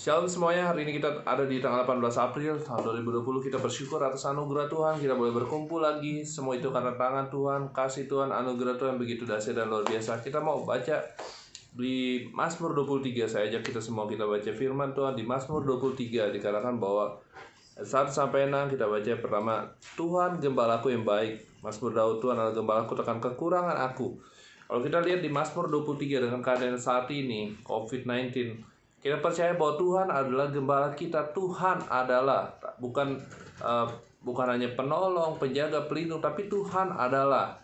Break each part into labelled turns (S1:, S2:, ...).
S1: Shalom semuanya, hari ini kita ada di tanggal 18 April tahun 2020. Kita bersyukur atas anugerah Tuhan, kita boleh berkumpul lagi. Semua itu karena tangan Tuhan, kasih Tuhan, anugerah Tuhan begitu dahsyat dan luar biasa. Kita mau baca di Mazmur 23. Saya ajak kita semua kita baca firman Tuhan di Mazmur 23. Dikatakan bahwa 1-6 kita baca pertama, Tuhan gembalaku yang baik. Mazmur Daud, Tuhan adalah gembalaku, tekan kekurangan aku. Kalau kita lihat di Mazmur 23 dengan keadaan saat ini, COVID-19, kita percaya bahwa Tuhan adalah gembala kita. Tuhan adalah bukan hanya penolong, penjaga, pelindung, tapi Tuhan adalah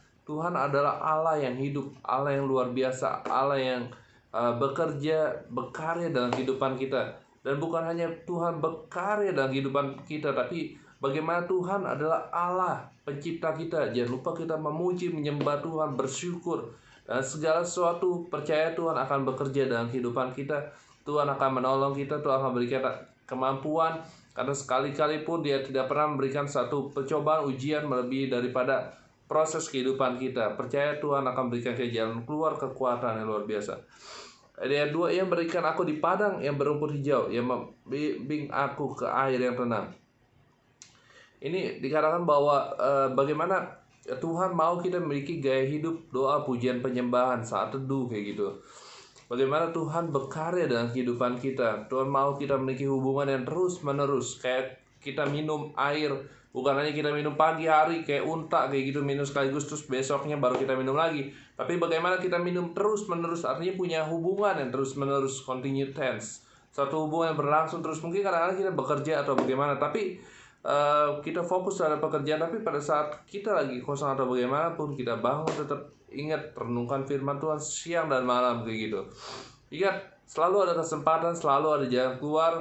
S1: Allah yang hidup, Allah yang luar biasa, Allah yang berkarya dalam kehidupan kita. Dan bukan hanya Tuhan berkarya dalam kehidupan kita, tapi bagaimana Tuhan adalah Allah pencipta kita. Jangan lupa kita memuji, menyembah Tuhan, bersyukur. Dan segala sesuatu percaya Tuhan akan bekerja dalam kehidupan kita. Tuhan akan menolong kita, Tuhan akan berikan kemampuan. Karena sekali-kali pun Dia tidak pernah memberikan satu percobaan, ujian melebihi daripada proses kehidupan kita. Percaya Tuhan akan berikan ke jalan keluar, kekuatan yang luar biasa. Ayat 2, Ia memberikan aku di padang yang berumput hijau, Ia membimbing aku ke air yang tenang. Ini dikatakan bahwa bagaimana Tuhan mau kita memiliki gaya hidup doa, pujian, penyembahan saat teduh kayak gitu. Bagaimana Tuhan berkarya dalam kehidupan kita. Tuhan mau kita memiliki hubungan yang terus menerus. Kayak kita minum air, bukan hanya kita minum pagi hari kayak unta kayak gitu, minum sekaligus terus besoknya baru kita minum lagi. Tapi bagaimana kita minum terus menerus, artinya punya hubungan yang terus menerus, continue tense. Satu hubungan yang berlangsung terus. Mungkin kadang-kadang kita bekerja atau bagaimana, tapi kita fokus pada pekerjaan. Tapi pada saat kita lagi kosong atau bagaimanapun, kita bangun tetap ingat renungkan firman Tuhan siang dan malam kayak gitu. Ingat, selalu ada kesempatan, selalu ada jalan keluar.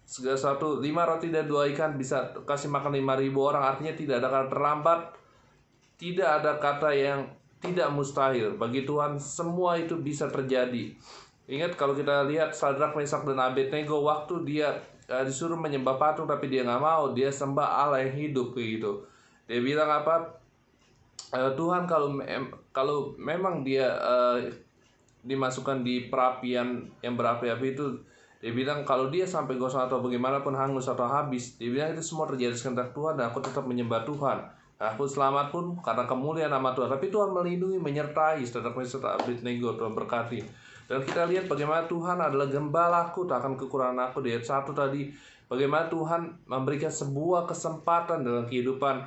S1: Segala sesuatu, 5 roti dan 2 ikan bisa kasih makan 5.000 orang. Artinya tidak ada kata terlambat, tidak ada kata yang tidak mustahil. Bagi Tuhan semua itu bisa terjadi. Ingat, kalau kita lihat Sadrak, Mesak, dan Abednego, waktu dia disuruh menyembah patung tapi dia nggak mau, dia sembah Allah yang hidup kayak gitu. Dia bilang apa? Tuhan, kalau memang dia dimasukkan di perapian yang berapi-api itu, dia bilang kalau dia sampai gosong atau bagaimanapun hangus atau habis, dia bilang itu semua terjadi sekehendak Tuhan dan aku tetap menyembah Tuhan. Aku selamat pun karena kemuliaan nama Tuhan. Tapi Tuhan melindungi, menyertai Sadrak, Mesak, Abednego. Tuhan berkati. Dan kita lihat bagaimana Tuhan adalah gembalaku, tak akan kekurangan aku. Di ayat 1 tadi, bagaimana Tuhan memberikan sebuah kesempatan dalam kehidupan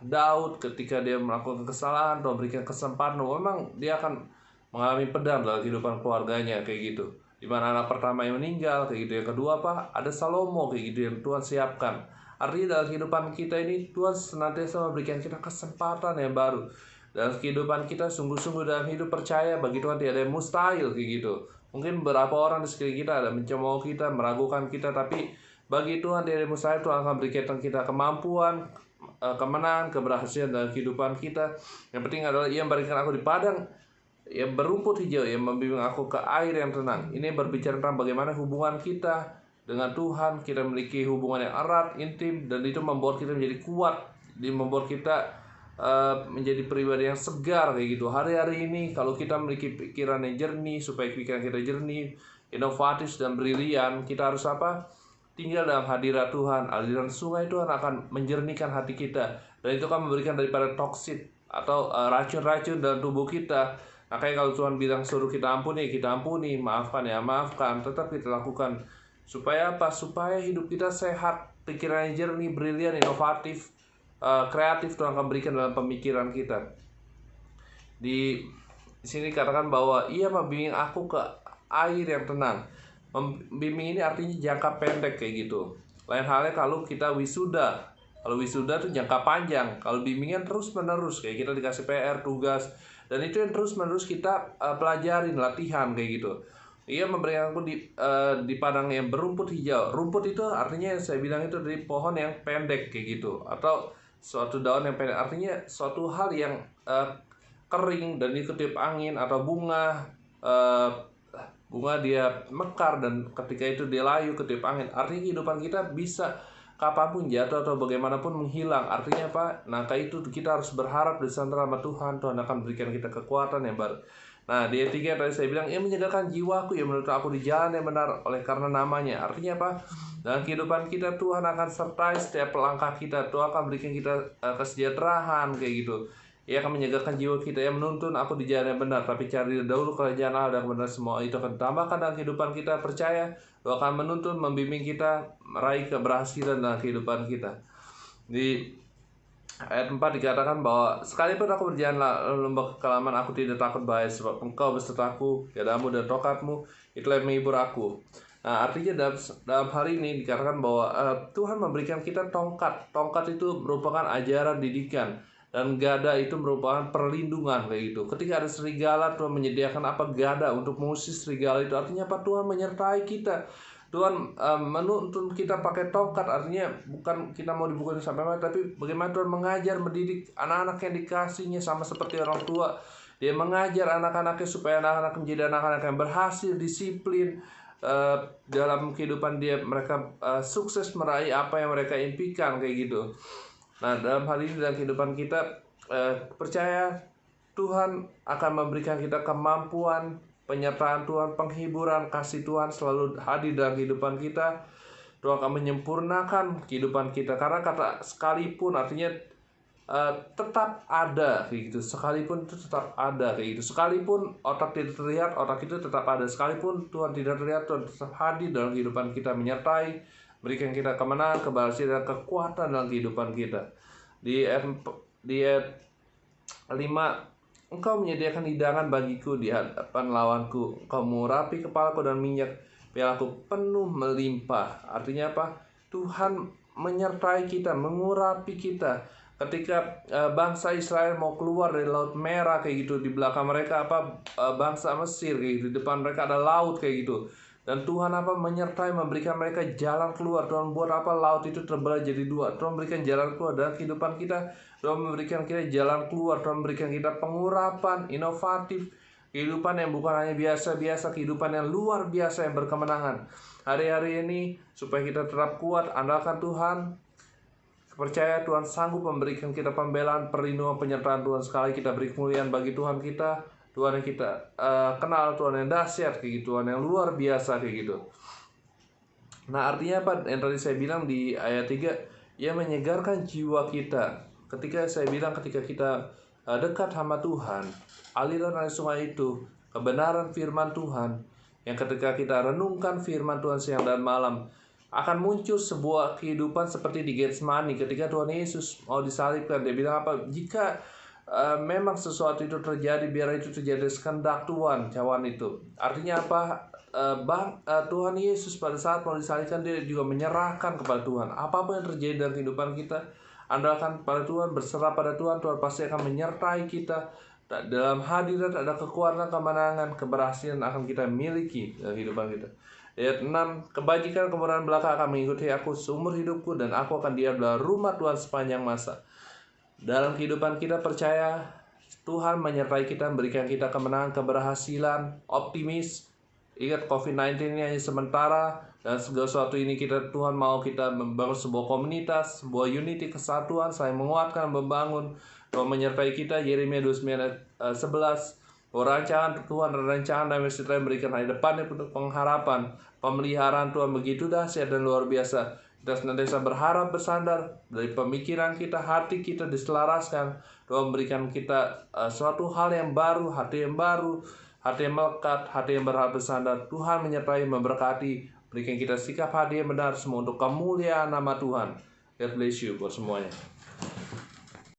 S1: Daud ketika dia melakukan kesalahan. Tuhan berikan kesempatan. Memang dia akan mengalami pedang dalam kehidupan keluarganya kayak gitu. Dimana anak pertama yang meninggal kayak gitu. Yang kedua ada Salomo kayak gitu yang Tuhan siapkan. Artinya dalam kehidupan kita ini Tuhan senantiasa memberikan kita kesempatan yang baru. Dalam kehidupan kita sungguh-sungguh dalam hidup percaya bagi Tuhan tidak ada yang mustahil kayak gitu. Mungkin beberapa orang di sekeliling kita ada mencemooh kita, meragukan kita, tapi bagi Tuhan tidak ada yang mustahil. Tuhan akan berikan kita kemampuan, kemenangan, keberhasilan dalam kehidupan kita. Yang penting adalah Ia memberikan aku di padang yang berumput hijau, yang membimbing aku ke air yang tenang. Ini berbicara tentang bagaimana hubungan kita dengan Tuhan. Kita memiliki hubungan yang erat, intim, dan itu membuat kita menjadi kuat, membuat kita menjadi pribadi yang segar kayak gitu. Hari-hari ini kalau kita memiliki pikiran yang jernih, supaya pikiran kita jernih, inovatif dan brilian, kita harus apa? Tinggal dalam hadirat Tuhan. Aliran sungai Tuhan akan menjernihkan hati kita, dan itu akan memberikan daripada toksit atau racun-racun dalam tubuh kita. Makanya kalau Tuhan bilang suruh kita ampuni, maafkan ya maafkan, tetap kita lakukan. Supaya apa? Supaya hidup kita sehat, pikiran yang jernih, brilian, inovatif, kreatif Tuhan akan berikan dalam pemikiran kita. Di sini katakan bahwa Ia membimbing aku ke air yang tenang. Membimbing ini artinya jangka pendek kayak gitu. Lain halnya kalau kita wisuda. Kalau wisuda itu jangka panjang. Kalau bimbingan terus menerus, kayak kita dikasih PR, tugas, dan itu yang terus menerus kita pelajarin, latihan kayak gitu. Ia memberikan aku di padang yang berumput hijau. Rumput itu artinya saya bilang itu dari pohon yang pendek kayak gitu, atau suatu daun yang pendek, artinya suatu hal yang kering dan diketiup angin, atau bunga dia mekar dan ketika itu dia layu ketiup angin. Artinya kehidupan kita bisa kapanpun jatuh atau bagaimanapun menghilang. Artinya apa? Nah, itu kita harus berharap di sana sama Tuhan. Tuhan akan berikan kita kekuatan yang baru. Nah, di ayat 3 tadi saya bilang, ia menyegarkan jiwaku, ia menuntun aku di jalan yang benar oleh karena namanya. Artinya apa? Dalam kehidupan kita Tuhan akan sertai setiap langkah kita. Tuhan akan berikan kita kesejahteraan kayak gitu. Ia akan menyegarkan jiwa kita, ia menuntun aku di jalan yang benar. Tapi cari dahulu kerajaan Allah dan benar, semua itu akan ditambahkan dalam kehidupan kita. Percaya Tuhan akan menuntun, membimbing kita meraih keberhasilan dalam kehidupan kita. Di ayat 4 dikatakan bahwa sekalipun aku berjalan lembah kekelaman, aku tidak takut bahaya, sebab engkau besertaku, gadamu dan tokatmu itulah yang menghibur aku. Nah, artinya dalam hari ini dikatakan bahwa Tuhan memberikan kita tongkat. Tongkat itu merupakan ajaran, didikan, dan gada itu merupakan perlindungan kayak gitu. Ketika ada serigala, Tuhan menyediakan apa? Gada untuk mengusir serigala itu. Artinya apa? Tuhan menyertai kita. Tuhan menuntun kita pakai tongkat, artinya bukan kita mau dipukulin sampai mati, tapi bagaimana Tuhan mengajar, mendidik anak-anak yang dikasihnya sama seperti orang tua. Dia mengajar anak-anaknya supaya anak-anak menjadi anak-anak yang berhasil, disiplin dalam kehidupan dia, mereka sukses meraih apa yang mereka impikan kayak gitu. Nah, dalam hal ini dalam kehidupan kita percaya Tuhan akan memberikan kita kemampuan, penyertaan Tuhan, penghiburan, kasih Tuhan selalu hadir dalam kehidupan kita. Tuhan akan menyempurnakan kehidupan kita. Karena kata sekalipun artinya tetap ada kayak gitu. Sekalipun itu tetap ada kayak gitu. Sekalipun otak tidak terlihat, otak itu tetap ada. Sekalipun Tuhan tidak terlihat, Tuhan tetap hadir dalam kehidupan kita, menyertai, berikan kita kemenangan, keberhasilan, dan kekuatan dalam kehidupan kita. Di ayat 5, engkau menyediakan hidangan bagiku di hadapan lawanku. Engkau mengurapi kepalaku dan minyak pialaku penuh melimpah. Artinya apa? Tuhan menyertai kita, mengurapi kita. Ketika bangsa Israel mau keluar dari Laut Merah kayak gitu, di belakang mereka bangsa Mesir kayak gitu, di depan mereka ada laut kayak gitu. Dan Tuhan menyertai, memberikan mereka jalan keluar. Tuhan buat laut itu terbelah jadi dua. Tuhan memberikan jalan keluar dalam kehidupan kita. Tuhan memberikan kita jalan keluar. Tuhan memberikan kita pengurapan, inovatif, kehidupan yang bukan hanya biasa-biasa, kehidupan yang luar biasa yang berkemenangan. Hari-hari ini supaya kita tetap kuat, andalkan Tuhan. Percaya Tuhan sanggup memberikan kita pembelaan, perlindungan, penyertaan Tuhan. Sekali kita beri kemuliaan bagi Tuhan kita. Tuhan yang kita kenal, Tuhan yang dahsyat kayak gitu, Tuhan yang luar biasa kayak gitu. Nah, artinya apa? Yang tadi saya bilang di ayat 3, ia menyegarkan jiwa kita. Ketika saya bilang ketika kita dekat sama Tuhan, aliran sungai itu, kebenaran firman Tuhan, yang ketika kita renungkan firman Tuhan siang dan malam, akan muncul sebuah kehidupan seperti di Getsemani ketika Tuhan Yesus mau disalibkan. Dia bilang apa? Jika memang sesuatu itu terjadi, biar itu terjadi sekehendak Tuhan, cawan itu. Artinya apa? Tuhan Yesus pada saat mau disalibkan, dia juga menyerahkan kepada Tuhan. Apapun yang terjadi dalam kehidupan kita, andalkan pada Tuhan, berserah pada Tuhan. Tuhan pasti akan menyertai kita. Dalam hadirat ada kekuatan, kemenangan, keberhasilan akan kita miliki dalam kehidupan kita. Ayat 6, kebajikan kemuliaan belaka akan mengikuti aku seumur hidupku, dan aku akan diam dalam rumah Tuhan sepanjang masa. Dalam kehidupan kita percaya Tuhan menyertai kita, memberikan kita kemenangan, keberhasilan, optimis. Ingat COVID-19 ini hanya sementara, dan segala sesuatu ini Tuhan mau kita membangun sebuah komunitas, sebuah unity, kesatuan, saling menguatkan, membangun. Tuhan menyertai kita. Yeremia 29:11. Rancangan Tuhan, rancangan dan setelah memberikan hari depan untuk pengharapan, pemeliharaan Tuhan begitu dahsyat dan luar biasa. Kita senantiasa berharap, bersandar dari pemikiran kita, hati kita diselaraskan. Tuhan memberikan kita suatu hal yang baru, hati yang baru, hati yang melekat, hati yang berharap, bersandar. Tuhan menyertai, memberkati, berikan kita sikap hati yang benar semua untuk kemuliaan nama Tuhan. God bless you buat semuanya.